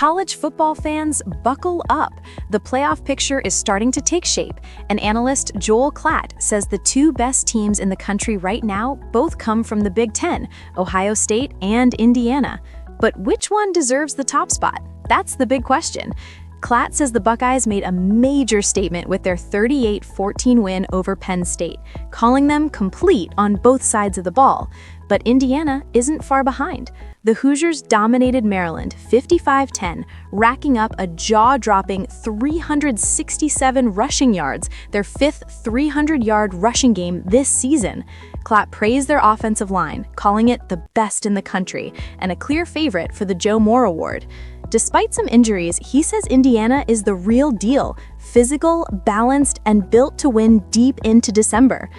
College football fans, buckle up. The playoff picture is starting to take shape, and analyst Joel Klatt says the two best teams in the country right now both come from the Big Ten, Ohio State and Indiana. But which one deserves the top spot? That's the big question. Klatt says the Buckeyes made a major statement with their 38-14 win over Penn State, calling them complete on both sides of the ball. But Indiana isn't far behind. The Hoosiers dominated Maryland 55-10, racking up a jaw-dropping 367 rushing yards, their fifth 300-yard rushing game this season. Klatt praised their offensive line, calling it the best in the country and a clear favorite for the Joe Moore Award. Despite some injuries, he says Indiana is the real deal, physical, balanced, and built to win deep into December.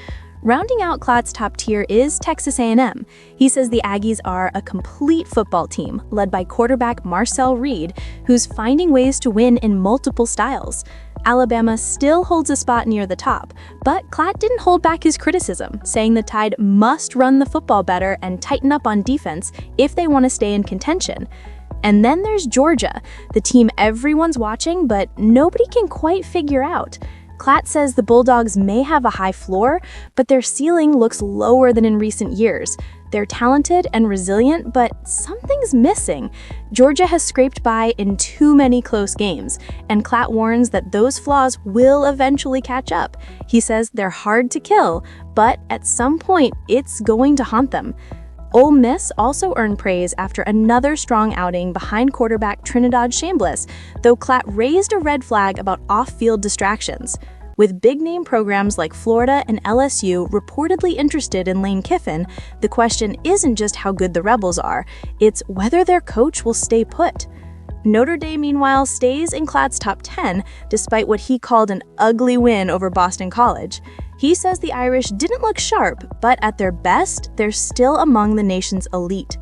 Rounding out Klatt's top tier is Texas A&M. He says the Aggies are a complete football team, led by quarterback Marcel Reed, who's finding ways to win in multiple styles. Alabama still holds a spot near the top, but Klatt didn't hold back his criticism, saying the Tide must run the football better and tighten up on defense if they want to stay in contention. And then there's Georgia, the team everyone's watching, but nobody can quite figure out. Klatt says the Bulldogs may have a high floor, but their ceiling looks lower than in recent years. They're talented and resilient, but something's missing. Georgia has scraped by in too many close games, and Klatt warns that those flaws will eventually catch up. He says they're hard to kill, but at some point, it's going to haunt them. Ole Miss also earned praise after another strong outing behind quarterback Trinidad Chambliss, though Klatt raised a red flag about off-field distractions. With big-name programs like Florida and LSU reportedly interested in Lane Kiffin, the question isn't just how good the Rebels are, it's whether their coach will stay put. Notre Dame, meanwhile, stays in Klatt's top 10, despite what he called an ugly win over Boston College. He says the Irish didn't look sharp, but at their best, they're still among the nation's elite.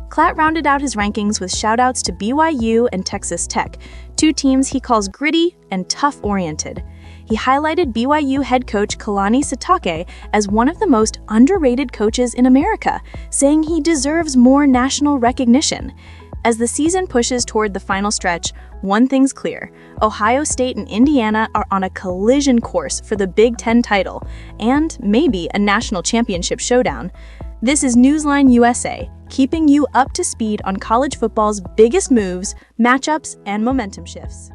Klatt rounded out his rankings with shout-outs to BYU and Texas Tech, two teams he calls gritty and tough-oriented. He highlighted BYU head coach Kalani Sitake as one of the most underrated coaches in America, saying he deserves more national recognition. As the season pushes toward the final stretch, one thing's clear: Ohio State and Indiana are on a collision course for the Big Ten title, and maybe a national championship showdown. This is Newsline USA, keeping you up to speed on college football's biggest moves, matchups, and momentum shifts.